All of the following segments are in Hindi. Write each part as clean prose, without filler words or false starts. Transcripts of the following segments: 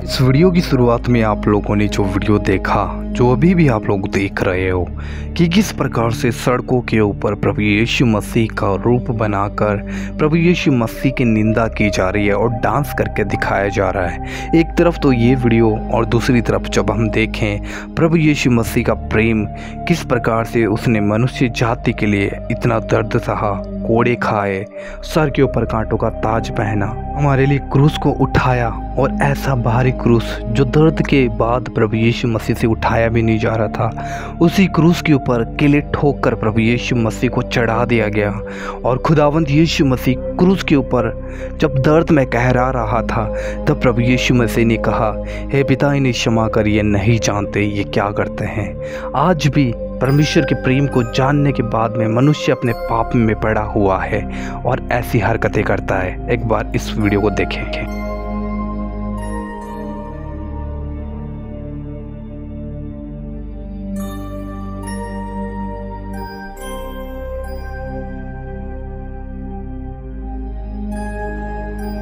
इस वीडियो की शुरुआत में आप लोगों ने जो वीडियो देखा, जो अभी भी आप लोग देख रहे हो कि किस प्रकार से सड़कों के ऊपर प्रभु यीशु मसीह का रूप बनाकर प्रभु यीशु मसीह की निंदा की जा रही है और डांस करके दिखाया जा रहा है। एक तरफ तो ये वीडियो और दूसरी तरफ जब हम देखें प्रभु यीशु मसीह का प्रेम, किस प्रकार से उसने मनुष्य जाति के लिए इतना दर्द सहा, कोड़े खाए, सर के ऊपर कांटों का ताज पहना, हमारे लिए क्रूस को उठाया और ऐसा भारी क्रूस जो दर्द के बाद प्रभु यीशु मसीह से उठाया भी नहीं जा रहा था, उसी क्रूस के ऊपर किले ठोक कर प्रभु यीशु मसीह को चढ़ा दिया गया। और खुदावंद यीशु मसीह क्रूस के ऊपर जब दर्द में कहरा रहा था तब प्रभु यीशु मसीह ने कहा, हे पिता इन्हें क्षमा कर, ये नहीं जानते ये क्या करते हैं। आज भी परमेश्वर के प्रेम को जानने के बाद में मनुष्य अपने पाप में पड़ा हुआ है और ऐसी हरकतें करता है। एक बार इस वीडियो को देखें।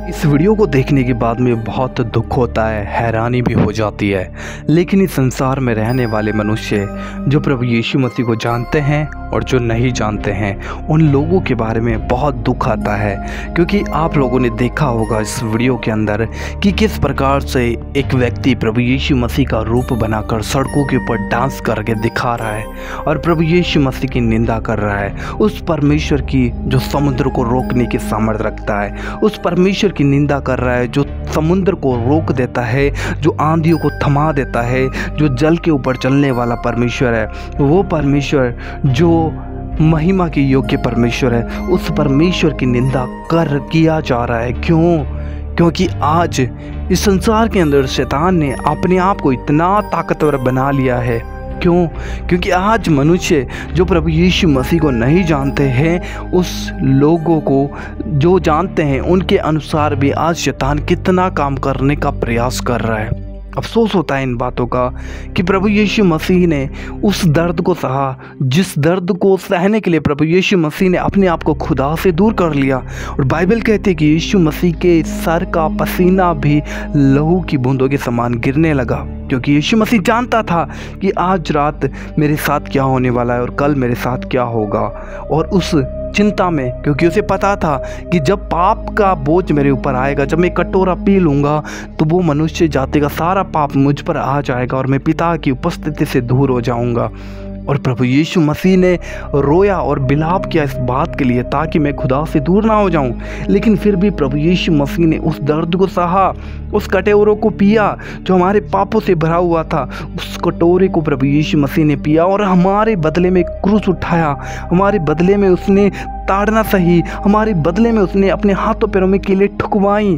इस वीडियो को देखने के बाद में बहुत दुख होता है, हैरानी भी हो जाती है, लेकिन इस संसार में रहने वाले मनुष्य जो प्रभु यीशु मसीह को जानते हैं और जो नहीं जानते हैं, उन लोगों के बारे में बहुत दुख आता है। क्योंकि आप लोगों ने देखा होगा इस वीडियो के अंदर कि किस प्रकार से एक व्यक्ति प्रभु यीशु मसीह का रूप बनाकर सड़कों के ऊपर डांस करके दिखा रहा है और प्रभु यीशु मसीह की निंदा कर रहा है। उस परमेश्वर की जो समुद्र को रोकने की सामर्थ्य रखता है, उस परमेश्वर की निंदा कर रहा है जो समुद्र को रोक देता है, जो आंधियों को थमा देता है, जो जल के ऊपर चलने वाला परमेश्वर है, वो परमेश्वर जो महिमा के योग्य परमेश्वर है, उस परमेश्वर की निंदा किया जा रहा है। क्योंकि आज इस संसार के अंदर शैतान ने अपने आप को इतना ताकतवर बना लिया है। क्योंकि आज मनुष्य जो प्रभु यीशु मसीह को नहीं जानते हैं, उस लोगों को जो जानते हैं उनके अनुसार भी आज शैतान कितना काम करने का प्रयास कर रहा है। अफसोस होता है इन बातों का कि प्रभु यीशु मसीह ने उस दर्द को सहा, जिस दर्द को सहने के लिए प्रभु यीशु मसीह ने अपने आप को खुदा से दूर कर लिया। और बाइबल कहती है कि यीशु मसीह के सर का पसीना भी लहू की बूंदों के समान गिरने लगा, क्योंकि यीशु मसीह जानता था कि आज रात मेरे साथ क्या होने वाला है और कल मेरे साथ क्या होगा। और उस चिंता में, क्योंकि उसे पता था कि जब पाप का बोझ मेरे ऊपर आएगा, जब मैं कटोरा पी लूँगा, तो वो मनुष्य जाति का सारा पाप मुझ पर आ जाएगा और मैं पिता की उपस्थिति से दूर हो जाऊँगा। और प्रभु यीशु मसीह ने रोया और बिलाप किया इस बात के लिए ताकि मैं खुदा से दूर ना हो जाऊं। लेकिन फिर भी प्रभु यीशु मसीह ने उस दर्द को सहा, उस कटोरे को पिया जो हमारे पापों से भरा हुआ था। उस कटोरे को प्रभु यीशु मसीह ने पिया और हमारे बदले में क्रूस उठाया, हमारे बदले में उसने ताड़ना सही, हमारे बदले में उसने अपने हाथों पैरों में कीलें ठुकवाई,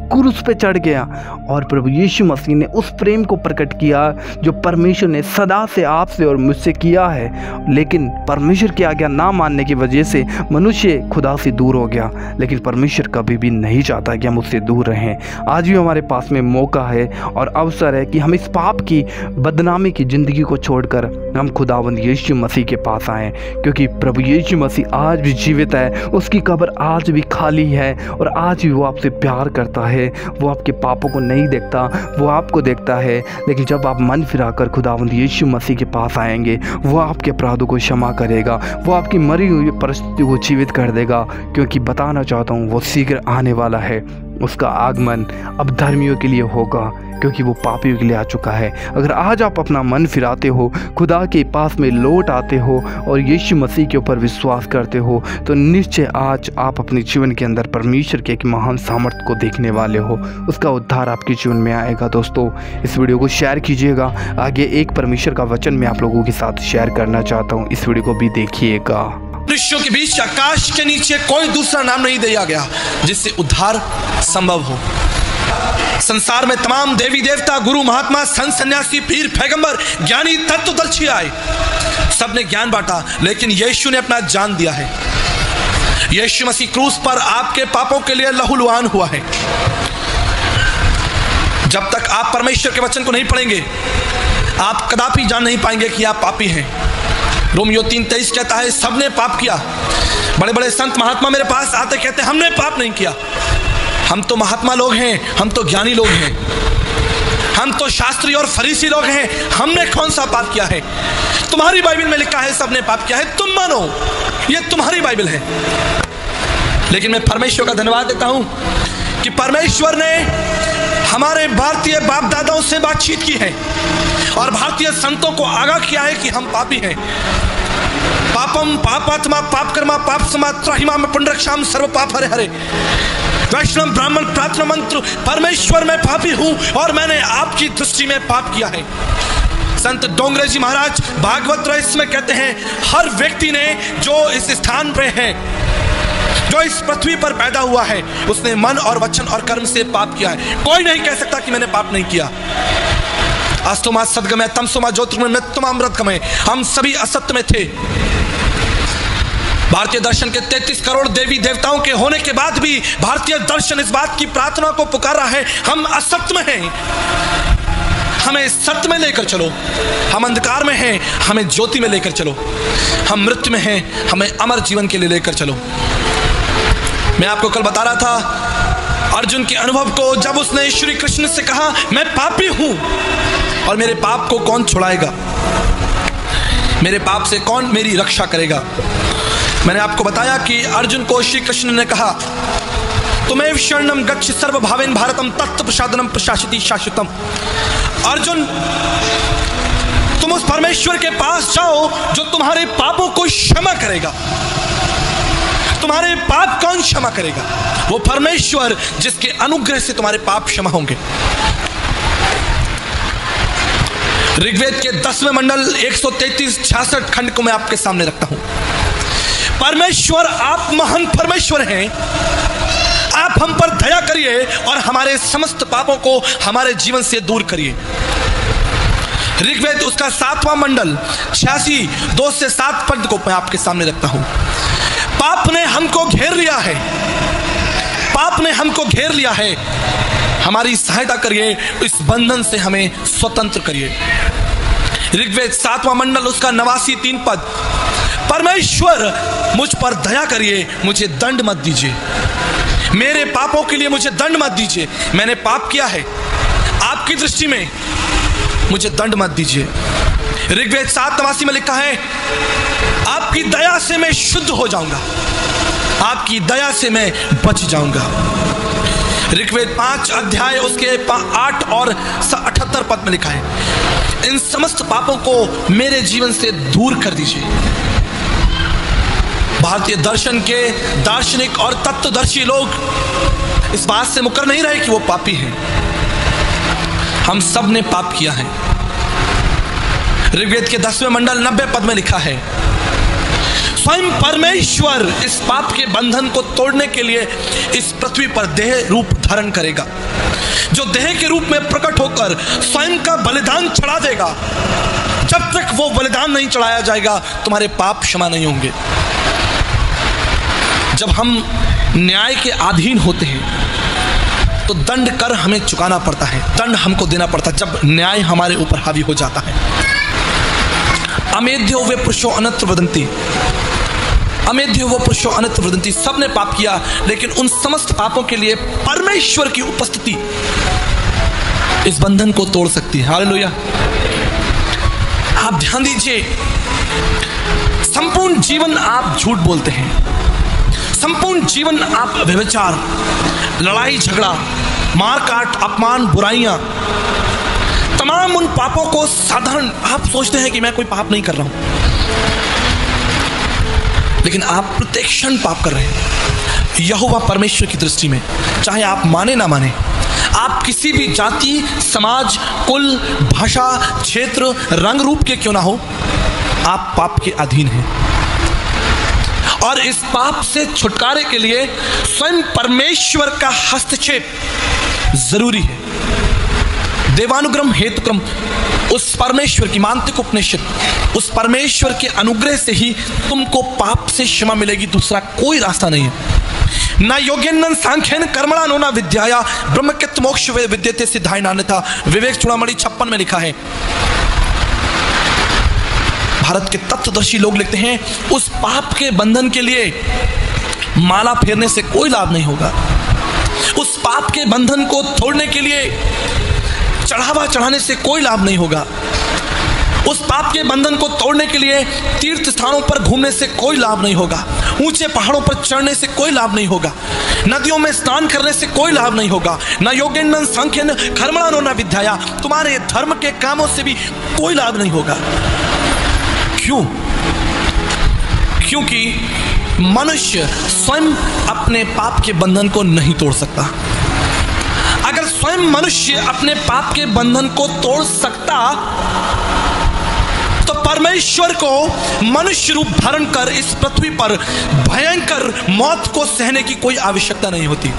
क्रूस पे चढ़ गया। और प्रभु यीशु मसीह ने उस प्रेम को प्रकट किया जो परमेश्वर ने सदा से आपसे और मुझसे किया है। लेकिन परमेश्वर की आज्ञा ना मानने की वजह से मनुष्य खुदा से दूर हो गया। लेकिन परमेश्वर कभी भी नहीं चाहता कि हम उससे दूर रहें। आज भी हमारे पास में मौका है और अवसर है कि हम इस पाप की बदनामी की ज़िंदगी को छोड़कर हम खुदावंद यीशु मसीह के पास आएँ, क्योंकि प्रभु यीशु मसीह आज भी जीवित है, उसकी कब्र आज भी खाली है और आज भी वो आपसे प्यार करता है। वो आपके पापों को नहीं देखता, वो आपको देखता है। लेकिन जब आप मन फिराकर खुदावंद यीशु मसीह के पास आएंगे, वो आपके अपराधों को क्षमा करेगा, वो आपकी मरी हुई परिस्थिति को जीवित कर देगा। क्योंकि बताना चाहता हूँ वो शीघ्र आने वाला है। उसका आगमन अब धर्मियों के लिए होगा, क्योंकि वो पापियों के लिए आ चुका है। अगर आज आप अपना मन फिराते हो, खुदा के पास में लौट आते हो और यीशु मसीह के ऊपर विश्वास करते हो, तो निश्चय आज आप अपने जीवन के अंदर परमेश्वर के एक महान सामर्थ्य को देखने वाले हो। उसका उद्धार आपके जीवन में आएगा। दोस्तों, इस वीडियो को शेयर कीजिएगा। आगे एक परमेश्वर का वचन मैं आप लोगों के साथ शेयर करना चाहता हूँ, इस वीडियो को भी देखिएगा। मनुष्यों के बीच आकाश के नीचे कोई दूसरा नाम नहीं दिया गया जिससे उद्धार संभव हो। संसार में तमाम देवी देवता, गुरु, महात्मा, संत, सन्यासी, पीर, पैगंबर, ज्ञानी, तत्वदर्शी आए, सबने ज्ञान बांटा, लेकिन यीशु ने अपना जान दिया है। यीशु मसीह क्रूस पर आपके पापों के लिए लहूलुहान हुआ है। जब तक आप परमेश्वर के वचन को नहीं पढ़ेंगे, आप कदापि जान नहीं पाएंगे कि आप पापी हैं। रोमियो 3:23 कहता है, सबने पाप किया। बड़े बड़े संत महात्मा मेरे पास आते कहते हमने पाप नहीं किया। हम तो महात्मा लोग हैं, हम तो ज्ञानी लोग हैं, हम तो शास्त्री और फरीसी लोग हैं, हमने कौन सा पाप किया है? तुम्हारी बाइबल में लिखा है सबने पाप किया है, तुम मानो, ये तुम्हारी बाइबल है। लेकिन मैं परमेश्वर का धन्यवाद देता हूं कि परमेश्वर ने हमारे भारतीय बाप दादाओं से बातचीत की है और भारतीय संतों को आगाह किया है कि हम पापी हैं। पापम पापात्मा पाप कर्मा पाप समात्रा में पुंडरक्षाम सर्व पाप हरे हरे। वैष्णव ब्राह्मण प्रार्थना मंत्र, परमेश्वर मैं पापी हूं और मैंने आपकी दृष्टि में पाप किया है। संत डोंगरे जी महाराज भागवत रस में कहते हैं, हर व्यक्ति ने जो इस स्थान पे है, जो इस पृथ्वी पर पैदा हुआ है, उसने मन और वचन और कर्म से पाप किया है। कोई नहीं कह सकता कि मैंने पाप नहीं किया। अस्तुमा सद्गमय तमसुमा ज्योतिर्गमय मृत्युमा अमृतगमय, हम सभी असत्य में थे। भारतीय दर्शन के 33 करोड़ देवी देवताओं के होने के बाद भी भारतीय दर्शन इस बात की प्रार्थना को पुकार रहा है, हम असत्य में हैं, हमें सत्य में लेकर चलो। हम अंधकार में हैं, हमें ज्योति में लेकर चलो। हम मृत्यु में हैं, हमें अमर जीवन के लिए लेकर चलो। मैं आपको कल बता रहा था अर्जुन के अनुभव को, जब उसने श्री कृष्ण से कहा मैं पापी हूं और मेरे पाप को कौन छुड़ाएगा, मेरे पाप से कौन मेरी रक्षा करेगा। मैंने आपको बताया कि अर्जुन को श्री कृष्ण ने कहा तुम्हें शरणम गच्छ सर्व भावेन भारतम तत्व प्रसादनम प्रशासिति शाश्वतम। अर्जुन, तुम उस परमेश्वर के पास जाओ जो तुम्हारे पापों को क्षमा करेगा। तुम्हारे पाप कौन क्षमा करेगा? वो परमेश्वर जिसके अनुग्रह से तुम्हारे पाप क्षमा होंगे। ऋग्वेद के 10वें मंडल 133-66 खंड को मैं आपके सामने रखता हूं। परमेश्वर, आप महान परमेश्वर हैं, आप हम पर दया करिए और हमारे समस्त पापों को हमारे जीवन से दूर करिए। ऋग्वेद उसका 7वां मंडल 86 2 से 7 पद को मैं आपके सामने रखता हूं। पाप ने हमको घेर लिया है, पाप ने हमको घेर लिया है, हमारी सहायता करिए, इस बंधन से हमें स्वतंत्र करिए। ऋग्वेद 7वां मंडल उसका 89-3 पद, परमेश्वर मुझ पर दया करिए, मुझे दंड मत दीजिए, मेरे पापों के लिए मुझे दंड मत दीजिए, मैंने पाप किया है, आपकी दृष्टि में मुझे दंड मत दीजिए। ऋग्वेद 7:89 में लिखा है आपकी दया से मैं शुद्ध हो जाऊंगा, आपकी दया से मैं बच जाऊंगा। ऋग्वेद 5 अध्याय उसके 8 और 78 पद में लिखा है इन समस्त पापों को मेरे जीवन से दूर कर दीजिए। भारतीय दर्शन के दार्शनिक और तत्वदर्शी लोग इस बात से मुकर नहीं रहे कि वो पापी हैं। हम सब ने पाप किया है। ऋग्वेद के 10वें मंडल 90 पद में लिखा है स्वयं परमेश्वर इस पाप के बंधन को तोड़ने के लिए इस पृथ्वी पर देह रूप धारण करेगा, जो देह के रूप में प्रकट होकर स्वयं का बलिदान चढ़ा देगा। जब तक वो बलिदान नहीं चढ़ाया जाएगा तुम्हारे पाप क्षमा नहीं होंगे। जब हम न्याय के अधीन होते हैं तो दंड कर हमें चुकाना पड़ता है, दंड हमको देना पड़ता है जब न्याय हमारे ऊपर हावी हो जाता है। अमेध्यो वे पुरुषो अनत्र वदंती, अमेध्यो वो पुरुषो अनत्र वदंती। सबने पाप किया, लेकिन उन समस्त पापों के लिए परमेश्वर की उपस्थिति इस बंधन को तोड़ सकती है। हालेलुया। आप ध्यान दीजिए, संपूर्ण जीवन आप झूठ बोलते हैं, संपूर्ण जीवन आप व्यभिचार, लड़ाई झगड़ा, मारकाट, अपमान, बुराइयां, तमाम उन पापों को साधारण आप सोचते हैं कि मैं कोई पाप नहीं कर रहा हूं, लेकिन आप प्रत्येक क्षण पाप कर रहे हैं। यहोवा परमेश्वर की दृष्टि में, चाहे आप माने ना माने, आप किसी भी जाति, समाज, कुल, भाषा, क्षेत्र, रंग रूप के क्यों ना हो, आप पाप के अधीन हैं। और इस पाप से छुटकारे के लिए स्वयं परमेश्वर का हस्तक्षेप जरूरी है। देवानुग्रह हेतुक्रम, उस परमेश्वर की मांत्रिक उपनिषद, उस परमेश्वर के अनुग्रह से ही तुमको पाप से क्षमा मिलेगी, दूसरा कोई रास्ता नहीं है। ना योग्यन सांख्यन कर्मणा नो ना विद्याया ब्रह्मकृत मोक्ष विद्यते सिद्धाय नान्यथा। विवेक चूड़ामणि 56 में लिखा है। भारत के तत्वदर्शी लोग लिखते हैं उस पाप के बंधन के लिए माला फेरने से कोई लाभ नहीं होगा। उस पाप के बंधन को तोड़ने के लिए चढ़ावा चढ़ाने से कोई लाभ नहीं होगा। उस पाप के बंधन को तोड़ने के लिए तीर्थ स्थानों पर घूमने से कोई लाभ नहीं होगा, ऊंचे पहाड़ों पर चढ़ने से कोई लाभ नहीं होगा, नदियों में स्नान करने से कोई लाभ नहीं होगा, न योगेन न सांख्यन कर्मणो न विद्याया, तुम्हारे धर्म के कामों से भी कोई लाभ नहीं होगा। क्यों? क्योंकि मनुष्य स्वयं अपने पाप के बंधन को नहीं तोड़ सकता। अगर स्वयं मनुष्य अपने पाप के बंधन को तोड़ सकता तो परमेश्वर को मनुष्य रूप धारण कर इस पृथ्वी पर भयंकर मौत को सहने की कोई आवश्यकता नहीं होती।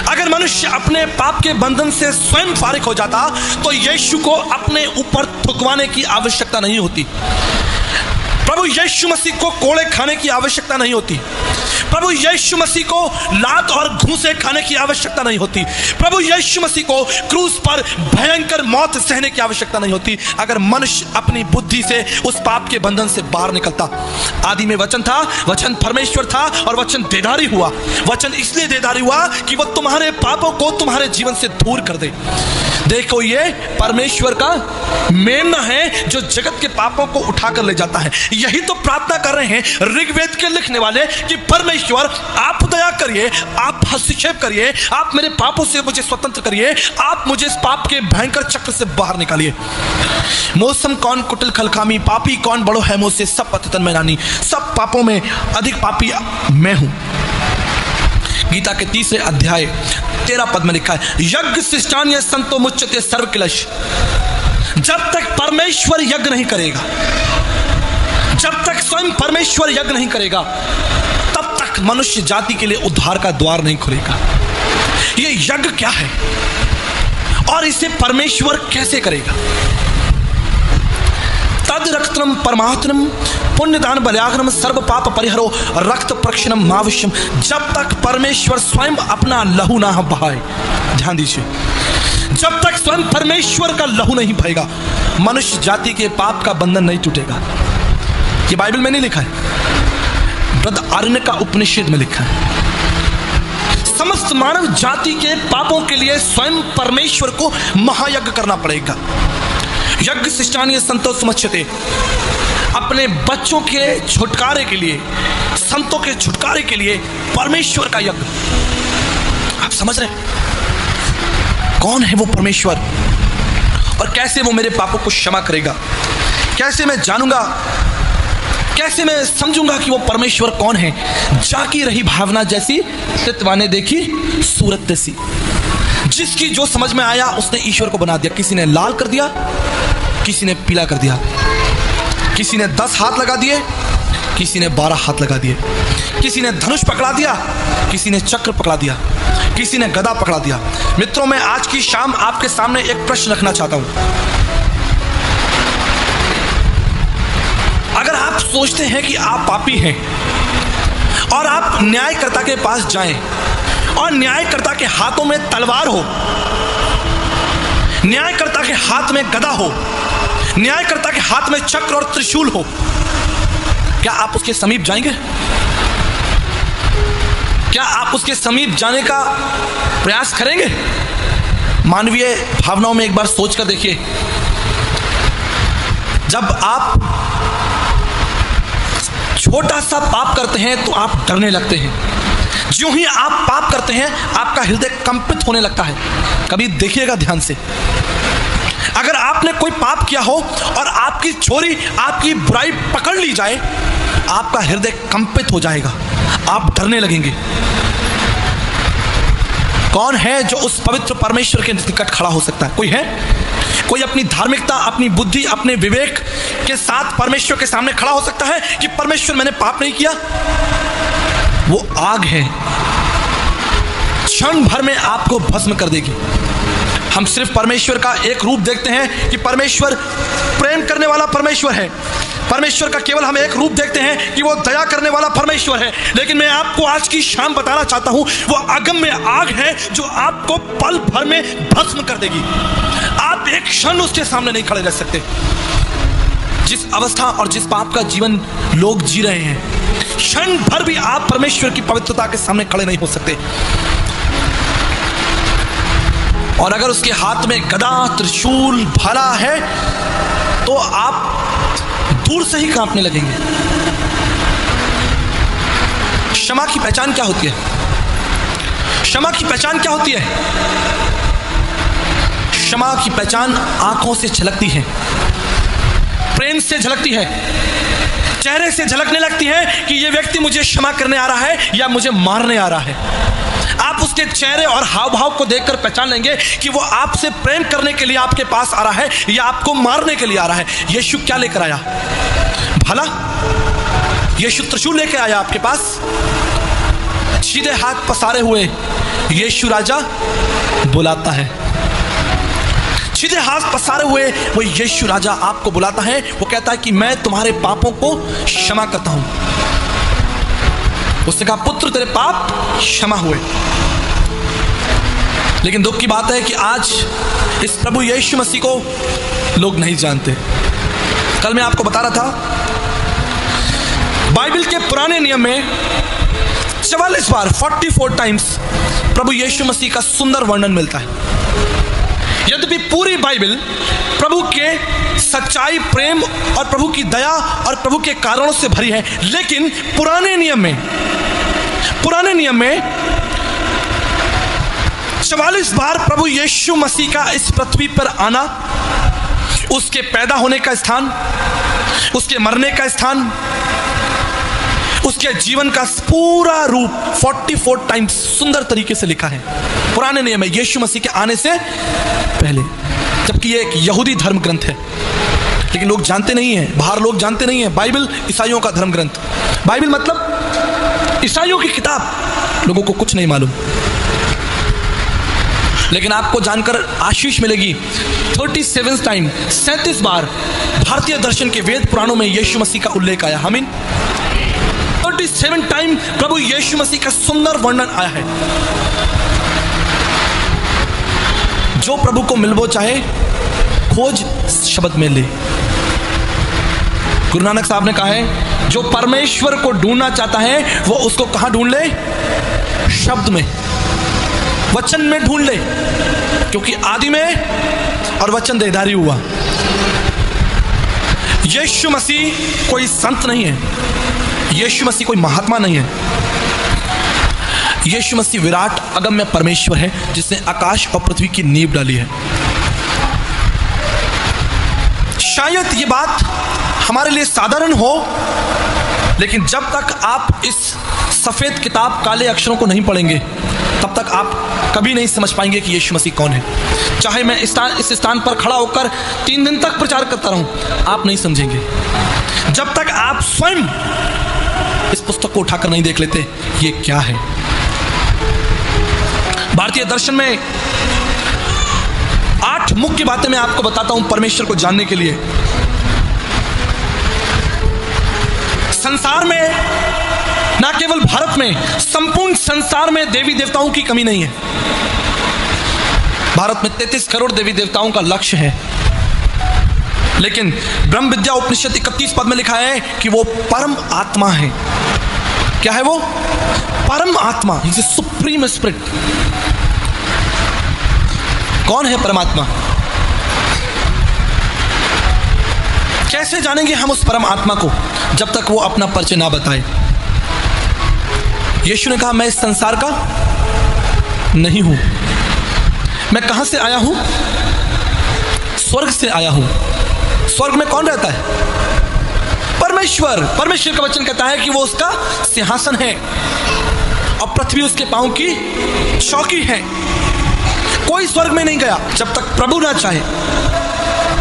अगर मनुष्य अपने पाप के बंधन से स्वयं फारिग हो जाता तो यीशु को अपने ऊपर थुकवाने की आवश्यकता नहीं होती, प्रभु यीशु मसीह को कोड़े खाने की आवश्यकता नहीं होती, प्रभु यीशु मसीह को लात और घूंसे खाने की आवश्यकता नहीं होती, प्रभु यीशु मसीह को क्रूस पर भयंकर मौत सहने की आवश्यकता नहीं होती, अगर मनुष्य अपनी बुद्धि से उस पाप के बंधन से बाहर निकलता। आदि में वचन था, वचन परमेश्वर था और वचन देदारी हुआ। वचन इसलिए देदारी हुआ कि वह तुम्हारे पापों को तुम्हारे जीवन से दूर कर दे। देखो, ये परमेश्वर का मेमना है जो जगत के पापों को उठाकर ले जाता है। यही तो प्रार्थना कर रहे हैं ऋग्वेद के लिखने वाले कि परमेश्वर आप दया करिए, आप हस्तक्षेप करिए, आप मेरे पापों से मुझे स्वतंत्र करिए, आप मुझे इस पाप के भयंकर चक्र से बाहर निकालिए। मौसम कौन कुटिल खलखामी, पापी कौन बड़ो है मुझसे, सब पतितन में रानी, सब पापों में अधिक पापी मैं हूं। गीता के 3 अध्याय 13 पद में लिखा है, यज्ञ शिष्टान्य संतो मुच्यते सर्व क्लेश। जब तक परमेश्वर यज्ञ नहीं करेगा, जब तक स्वयं परमेश्वर यज्ञ नहीं करेगा, तब तक मनुष्य जाति के लिए उद्धार का द्वार नहीं खुलेगा। ये यज्ञ क्या है और इसे परमेश्वर कैसे करेगा? तद रक्तम परमात्मम पुण्यदान बल्याग्रम सर्व पाप परिहरो रक्त प्रक्षणम मावश्यम। जब तक परमेश्वर स्वयं अपना लहू ना बहाए, ध्यान दीजिए, जब तक स्वयं परमेश्वर का लहू नहीं बहेगा, मनुष्य जाति के पाप का बंधन नहीं टूटेगा। ये बाइबल में नहीं लिखा है, ब्रदर आर्यन का उपनिषद में लिखा है। समस्त मानव जाति के पापों के लिए स्वयं परमेश्वर को महायज्ञ करना पड़ेगा। यज्ञ शिष्टान्य संतो सुमच्यते, अपने बच्चों के छुटकारे के लिए, संतों के छुटकारे के लिए परमेश्वर का यज्ञ। आप समझ रहे हैं कौन है वो परमेश्वर और कैसे वो मेरे पापों को क्षमा करेगा? कैसे मैं जानूंगा, कैसे मैं समझूंगा कि वो परमेश्वर कौन है? जाकी रही भावना जैसी, तितवाने देखी सूरत जैसी। जिसकी जो समझ में आया उसने ईश्वर को बना दिया। किसी ने लाल कर दिया, किसी ने पीला कर दिया, किसी ने 10 हाथ लगा दिए, किसी ने 12 हाथ लगा दिए, किसी ने धनुष पकड़ा दिया, किसी ने चक्र पकड़ा दिया, किसी ने गदा पकड़ा दिया। मित्रों, मैं आज की शाम आपके सामने एक प्रश्न रखना चाहता हूं। अगर आप सोचते हैं कि आप पापी हैं और आप न्यायकर्ता के पास जाएं और न्यायकर्ता के हाथों में तलवार हो, न्यायकर्ता के हाथ में गदा हो, न्यायकर्ता के हाथ में चक्र और त्रिशूल हो, क्या आप उसके समीप जाएंगे? क्या आप उसके समीप जाने का प्रयास करेंगे? मानवीय भावनाओं में एक बार सोचकर देखिए। जब आप छोटा सा पाप करते हैं तो आप डरने लगते हैं। जो ही आप पाप करते हैं आपका हृदय कंपित होने लगता है। कभी देखिएगा ध्यान से, अगर आपने कोई पाप किया हो और आपकी चोरी, आपकी बुराई पकड़ ली जाए, आपका हृदय कंपित हो जाएगा, आप डरने लगेंगे। कौन है जो उस पवित्र परमेश्वर के निकट खड़ा हो सकता है? कोई है? कोई अपनी धार्मिकता, अपनी बुद्धि, अपने विवेक के साथ परमेश्वर के सामने खड़ा हो सकता है कि परमेश्वर मैंने पाप नहीं किया? वो आग है, क्षण भर में आपको भस्म कर देगी। हम सिर्फ परमेश्वर का एक रूप देखते हैं कि परमेश्वर प्रेम करने वाला परमेश्वर है। परमेश्वर का केवल हम एक रूप देखते हैं कि वो दया करने वाला परमेश्वर है। लेकिन मैं आपको आज की शाम बताना चाहता हूं, वो अगम्य आग है जो आपको पल भर में भस्म कर देगी। आप एक क्षण उसके सामने नहीं खड़े रह सकते। जिस अवस्था और जिस पाप का जीवन लोग जी रहे हैं, क्षण भर भी आप परमेश्वर की पवित्रता के सामने खड़े नहीं हो सकते। और अगर उसके हाथ में गदा, त्रिशूल, भाला है तो आप दूर से ही कांपने लगेंगे। क्षमा की पहचान क्या होती है? क्षमा की पहचान क्या होती है? क्षमा की पहचान आंखों से झलकती है, प्रेम से झलकती है, चेहरे से झलकने लगती है कि यह व्यक्ति मुझे क्षमा करने आ रहा है या मुझे मारने आ रहा है। आप उसके चेहरे और हाव भाव को देखकर पहचान लेंगे कि वो आपसे प्रेम करने के लिए आपके पास आ रहा है या आपको मारने के लिए आ रहा है। यीशु क्या लेकर आया? भला यीशु त्रिशूल लेकर आया आपके पास? सीधे हाथ पसारे हुए यीशु राजा बुलाता है। सीधे हाथ पसारे हुए वो यीशु राजा आपको बुलाता है। वो कहता है कि मैं तुम्हारे पापों को क्षमा करता हूं। उसने कहा, पुत्र तेरे पाप क्षमा हुए। लेकिन दुख की बात है कि आज इस प्रभु यीशु मसीह को लोग नहीं जानते। कल मैं आपको बता रहा था, बाइबल के पुराने नियम में 44 बार 44 टाइम्स प्रभु यीशु मसीह का सुंदर वर्णन मिलता है। यद्यपि पूरी बाइबल प्रभु के सच्चाई, प्रेम और प्रभु की दया और प्रभु के कारणों से भरी है, लेकिन पुराने नियम में 44 बार प्रभु यीशु मसीह का इस पृथ्वी पर आना, उसके पैदा होने का स्थान, उसके मरने का स्थान, उसके जीवन का पूरा रूप 44 टाइम्स सुंदर तरीके से लिखा है पुराने नियम में, यीशु मसीह के आने से पहले। जबकि ये एक यहूदी धर्म ग्रंथ है, लेकिन लोग जानते नहीं हैं, बाहर लोग जानते नहीं हैं। बाइबल ईसाइयों का धर्म ग्रंथ, बाइबल मतलब ईसाइयों की किताब, लोगों को कुछ नहीं मालूम। लेकिन आपको जानकर आशीष मिलेगी, 37 टाइम 37 बार भारतीय दर्शन के वेद पुराणों में यीशु मसीह का उल्लेख आया। आमीन। 37 टाइम प्रभु यीशु मसीह का सुंदर वर्णन आया है। जो प्रभु को मिलबो चाहे, खोज शब्द में ले। गुरु नानक साहब ने कहा है, जो परमेश्वर को ढूंढना चाहता है वो उसको कहां ढूंढ ले? शब्द में, वचन में ढूंढ ले, क्योंकि आदि में और वचन देहधारी हुआ। यीशु मसीह कोई संत नहीं है, यीशु मसीह कोई महात्मा नहीं है। यीशु मसीह विराट अगम्य परमेश्वर है, जिसने आकाश और पृथ्वी की नींव डाली है। शायद ये बात हमारे लिए साधारण हो, लेकिन जब तक आप इस सफेद किताब काले अक्षरों को नहीं पढ़ेंगे, तब तक आप कभी नहीं समझ पाएंगे कि यीशु मसीह कौन है। चाहे मैं इस स्थान पर खड़ा होकर 3 दिन तक प्रचार करता रहूं, आप नहीं समझेंगे जब तक आप स्वयं इस पुस्तक को उठाकर नहीं देख लेते ये क्या है। भारतीय दर्शन में 8 मुख्य बातें मैं आपको बताता हूं परमेश्वर को जानने के लिए। संसार में, ना केवल भारत में, संपूर्ण संसार में देवी देवताओं की कमी नहीं है। भारत में 33 करोड़ देवी देवताओं का लक्ष्य है, लेकिन ब्रह्म विद्या उपनिषद 31 पद में लिखा है कि वो परम आत्मा है। क्या है वो? परम आत्मा, सुप्रीम स्पिरिट। कौन है परमात्मा? कैसे जानेंगे हम उस परम आत्मा को जब तक वो अपना परिचय ना बताए? यीशु ने कहा, मैं इस संसार का नहीं हूं। मैं कहां से आया हूं? स्वर्ग से आया हूं। स्वर्ग में कौन रहता है? परमेश्वर। परमेश्वर का वचन कहता है कि वो उसका सिंहासन है और पृथ्वी उसके पांव की चौकी है। कोई स्वर्ग में नहीं गया जब तक प्रभु ना चाहे।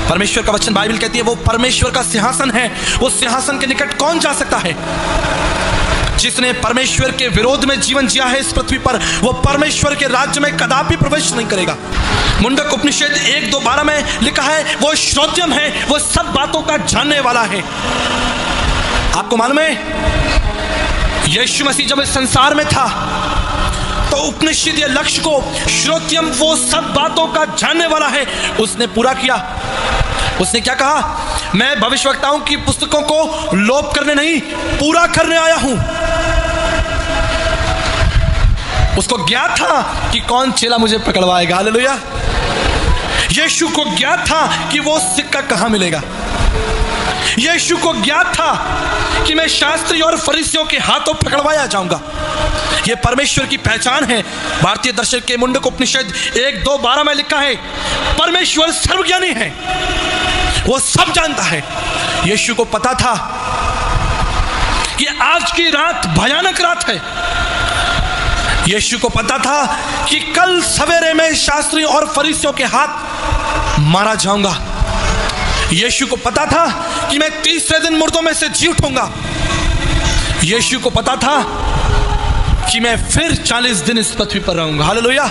परमेश्वर का वचन, बाइबल कहती है, वो परमेश्वर का सिंहासन है। वो सिंहासन के निकट कौन जा सकता है? जिसने परमेश्वर के विरोध में जीवन जिया है इस पृथ्वी पर, वो परमेश्वर के राज्य में कदापि प्रवेश नहीं करेगा। मुंडक उपनिषद 1:2-12 में लिखा है, वो श्रोत्यम है, वो सब बातों का जानने वाला है। आपको मालूम है, यीशु मसीह जब इस संसार में था तो उपनिषदीय लक्ष्य को, श्रोत्यम, वो सब बातों का जानने वाला है, उसने पूरा किया। उसने क्या कहा? मैं भविष्यवक्ताओं की पुस्तकों को लोप करने नहीं, पूरा करने आया हूं। उसको ज्ञात था कि कौन चेला मुझे पकड़वाएगा। हालेलुया। यीशु को ज्ञात था कि वो सिक्का कहां मिलेगा। यीशु को ज्ञात था कि मैं शास्त्री और फरीसियों के हाथों पकड़वाया जाऊंगा। यह परमेश्वर की पहचान है। भारतीय दर्शन के मुंडक उपनिषद 1:2-12 में लिखा है, परमेश्वर सर्वज्ञानी है, वो सब जानता है। यीशु को पता था कि आज की रात भयानक रात है। यीशु को पता था कि कल सवेरे में शास्त्री और फरीसियों के हाथ मारा जाऊंगा। यीशु को पता था कि मैं तीसरे दिन मुर्दों में से जी उठूंगा। यीशु को पता था कि मैं फिर 40 दिन इस पृथ्वी पर रहूंगा। हालेलुया।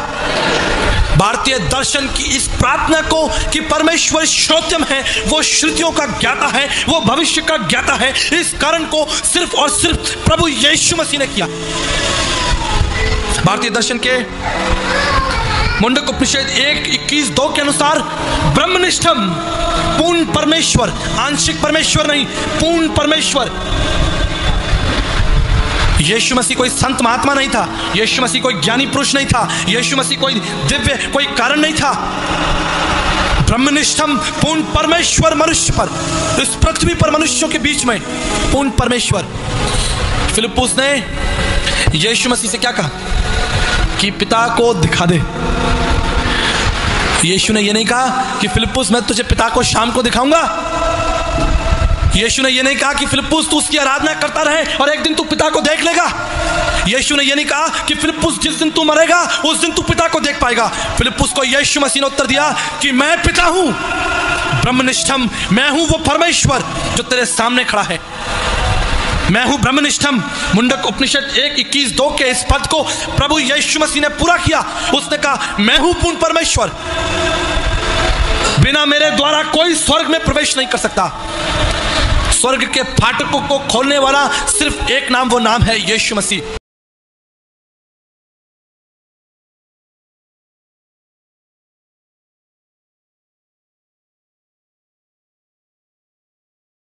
भारतीय दर्शन की इस प्रार्थना को कि परमेश्वर श्रोत्यम है, वो श्रुतियों का ज्ञाता है, वो भविष्य का ज्ञाता है, इस कारण को सिर्फ और सिर्फ प्रभु यीशु मसीह ने किया। भारतीय दर्शन के मुंडक उपनिषद 1:21-2 के अनुसार ब्रह्मनिष्ठम, पूर्ण परमेश्वर, आंशिक परमेश्वर नहीं, पूर्ण परमेश्वर। यीशु मसीह कोई संत महात्मा नहीं था, यीशु मसीह कोई ज्ञानी पुरुष नहीं था, यीशु मसीह कोई दिव्य कोई कारण नहीं था। ब्रह्मनिष्ठम, पूर्ण परमेश्वर मनुष्य पर, इस पृथ्वी पर मनुष्यों के बीच में पूर्ण परमेश्वर। फिलिप्पुस ने यीशु मसीह से क्या कहा कि पिता को दिखा दे। यीशु ने यह नहीं कहा कि फिलिप्पुस मैं तुझे पिता को शाम को दिखाऊंगा। यीशु ने यह नहीं कहा कि फिलिप्पुस तू उसकी आराधना करता रहे और एक दिन तू पिता को देख लेगा। यीशु ने यह नहीं कहा कि फिलिप्पुस जिस दिन तू मरेगा उस दिन तू पिता को देख पाएगा। फिलिप्पुस को यीशु मसीह ने उत्तर दिया कि मैं पिता हूं, ब्रह्मनिष्ठम, मैं हूं वो परमेश्वर जो तेरे सामने खड़ा है। मैं हूं ब्रह्मनिष्ठम। मुंडक उपनिषद 1:21-2 के इस पद को प्रभु यीशु मसीह ने पूरा किया। उसने कहा मैं हूं पूर्ण परमेश्वर, बिना मेरे द्वारा कोई स्वर्ग में प्रवेश नहीं कर सकता। स्वर्ग के फाटकों को खोलने वाला सिर्फ एक नाम, वो नाम है यीशु मसीह।